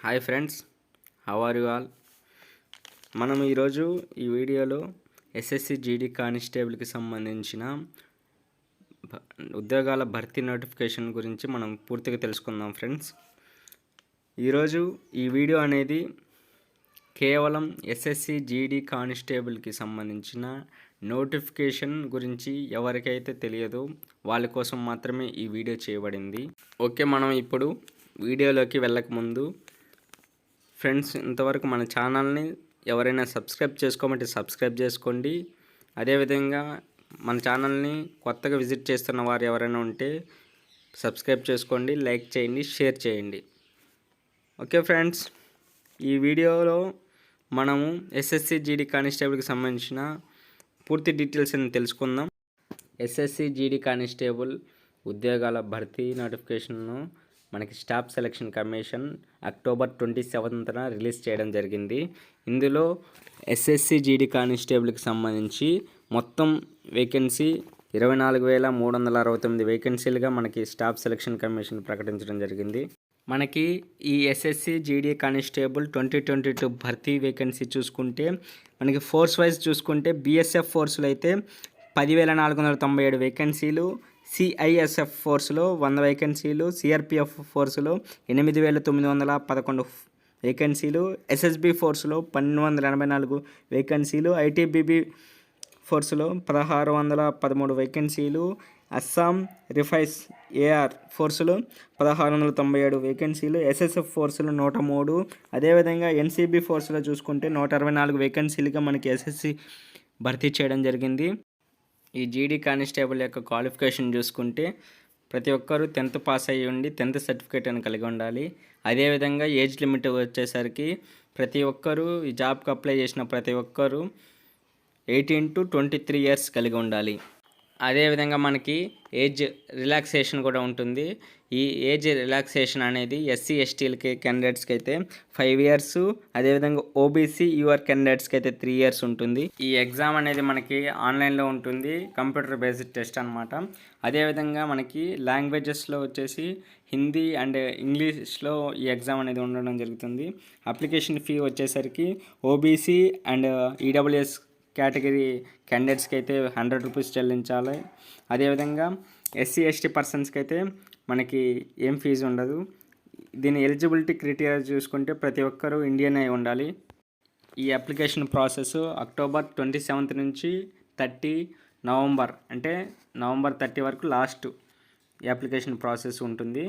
Hi friends, how are you all? మనం ఈరోజు ఈ వీడియోలో ఎస్ఎస్సి జీడీ కానిస్టేబుల్కి సంబంధించిన ఉద్యోగాల భర్తీ నోటిఫికేషన్ గురించి మనం పూర్తిగా తెలుసుకుందాం ఫ్రెండ్స్. ఈరోజు ఈ వీడియో అనేది కేవలం ఎస్ఎస్సి జీడీ కానిస్టేబుల్కి సంబంధించిన నోటిఫికేషన్ గురించి ఎవరికైతే తెలియదో వాళ్ళ కోసం మాత్రమే ఈ వీడియో చేయబడింది. ఓకే, మనం ఇప్పుడు వీడియోలోకి వెళ్ళకముందు ఫ్రెండ్స్, ఇంతవరకు మన ఛానల్ని ఎవరైనా సబ్స్క్రైబ్ చేసుకోమంటే సబ్స్క్రైబ్ చేసుకోండి. అదేవిధంగా మన ఛానల్ని కొత్తగా విజిట్ చేస్తున్న వారు ఎవరైనా ఉంటే సబ్స్క్రైబ్ చేసుకోండి, లైక్ చేయండి, షేర్ చేయండి. ఓకే ఫ్రెండ్స్, ఈ వీడియోలో మనము ఎస్ఎస్సి జీడీ కానిస్టేబుల్కి సంబంధించిన పూర్తి డీటెయిల్స్ అని తెలుసుకుందాం. ఎస్ఎస్సి జీడీ కానిస్టేబుల్ ఉద్యోగాల భర్తీ నోటిఫికేషన్ను మనకి స్టాఫ్ సెలక్షన్ కమిషన్ అక్టోబర్ 27న రిలీజ్ చేయడం జరిగింది. ఇందులో ఎస్ఎస్సి జీడీ కానిస్టేబుల్కి సంబంధించి మొత్తం వేకెన్సీ 24,369 వేకెన్సీలుగా మనకి స్టాఫ్ సెలక్షన్ కమిషన్ ప్రకటించడం జరిగింది. మనకి ఈ ఎస్ఎస్సి జీడీ కానిస్టేబుల్ 2022 భర్తీ వేకెన్సీ చూసుకుంటే మనకి ఫోర్స్ వైజ్ చూసుకుంటే బీఎస్ఎఫ్ ఫోర్సులు అయితే 10,497 వేకెన్సీలు, సిఐఎస్ఎఫ్ ఫోర్సులో 100 వేకెన్సీలు, సిఆర్పిఎఫ్ ఫోర్సులో 8,911 వేకెన్సీలు, ఎస్ఎస్బి ఫోర్సులో 1,284 వేకెన్సీలు, ఐటీబీబీ ఫోర్సులో 1,613 వేకెన్సీలు, అస్సాం రిఫైన్స్ ఏఆర్ ఫోర్సులో 1,697 వేకెన్సీలు, ఎస్ఎస్ఎఫ్ ఫోర్సులో 103, అదేవిధంగా ఎన్సీబీ ఫోర్సులో చూసుకుంటే 164 వేకెన్సీలుగా మనకి ఎస్ఎస్సి భర్తీ చేయడం జరిగింది. ఈ జీడీ కానిస్టేబుల్ యొక్క క్వాలిఫికేషన్ చూసుకుంటే ప్రతి ఒక్కరూ 10th పాస్ అయ్యి ఉండి 10th సర్టిఫికేట్ అని కలిగి ఉండాలి. అదేవిధంగా ఏజ్ లిమిట్ వచ్చేసరికి ప్రతి ఒక్కరూ ఈ జాబ్కి అప్లై చేసిన ప్రతి ఒక్కరూ 18 to 23 years కలిగి ఉండాలి. అదేవిధంగా మనకి ఏజ్ రిలాక్సేషన్ కూడా ఉంటుంది. ఈ ఏజ్ రిలాక్సేషన్ అనేది ఎస్సీ ఎస్టీలకి క్యాండిడేట్స్కి అయితే 5 years, అదేవిధంగా ఓబీసీ యూఆర్ క్యాండిడేట్స్కి అయితే 3 years ఉంటుంది. ఈ ఎగ్జామ్ అనేది మనకి ఆన్లైన్లో ఉంటుంది, కంప్యూటర్ బేస్డ్ టెస్ట్ అనమాట. అదేవిధంగా మనకి లాంగ్వేజెస్లో వచ్చేసి హిందీ అండ్ ఇంగ్లీష్లో ఈ ఎగ్జామ్ అనేది ఉండడం జరుగుతుంది. అప్లికేషన్ ఫీ వచ్చేసరికి ఓబీసీ అండ్ ఈడబ్ల్యూఎస్ కేటగిరీ క్యాండిడేట్స్కి అయితే 100 రూపీస్ చెల్లించాలి. అదేవిధంగా ఎస్సీ ఎస్టీ పర్సన్స్కి అయితే మనకి ఏం ఫీజు ఉండదు. దీని ఎలిజిబిలిటీ క్రైటీరియా చూసుకుంటే ప్రతి ఒక్కరూ ఇండియన్ అయి ఉండాలి. ఈ అప్లికేషన్ ప్రాసెస్ అక్టోబర్ 27 నుంచి 30 నవంబర్ అంటే నవంబర్ 30 వరకు లాస్ట్ ఈ అప్లికేషన్ ప్రాసెస్ ఉంటుంది.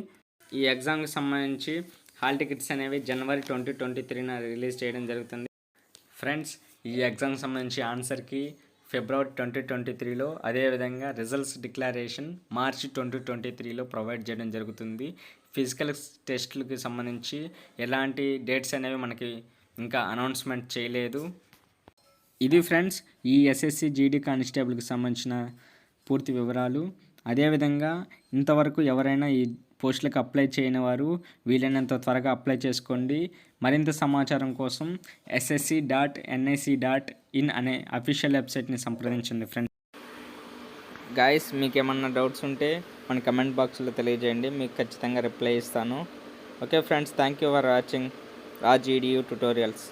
ఈ ఎగ్జామ్కి సంబంధించి హాల్ టికెట్స్ అనేవి జనవరి 2023న రిలీజ్ చేయడం జరుగుతుంది. ఫ్రెండ్స్, ఈ ఎగ్జామ్కి సంబంధించి ఆన్సర్కి ఫిబ్రవరి 2023లో, అదేవిధంగా రిజల్ట్స్ డిక్లరేషన్ మార్చి 2023లో ప్రొవైడ్ చేయడం జరుగుతుంది. ఫిజికల్ టెస్టులకి సంబంధించి ఎలాంటి డేట్స్ అనేవి మనకి ఇంకా అనౌన్స్మెంట్ చేయలేదు. ఇది ఫ్రెండ్స్ ఈ ఎస్ఎస్సి జీడీ కానిస్టేబుల్కి సంబంధించిన పూర్తి వివరాలు. అదేవిధంగా ఇంతవరకు ఎవరైనా ఈ పోస్టులకు అప్లై చేయని వారు వీలైనంత త్వరగా అప్లై చేసుకోండి. మరింత సమాచారం కోసం ssc.nic.in అనే అఫీషియల్ వెబ్సైట్ని సంప్రదించండి ఫ్రెండ్స్. గాయస్, మీకు ఏమన్నా డౌట్స్ ఉంటే మన కమెంట్ బాక్స్లో తెలియజేయండి, మీకు ఖచ్చితంగా రిప్లై ఇస్తాను. Okay friends, thank you for watching Raj EDU tutorials.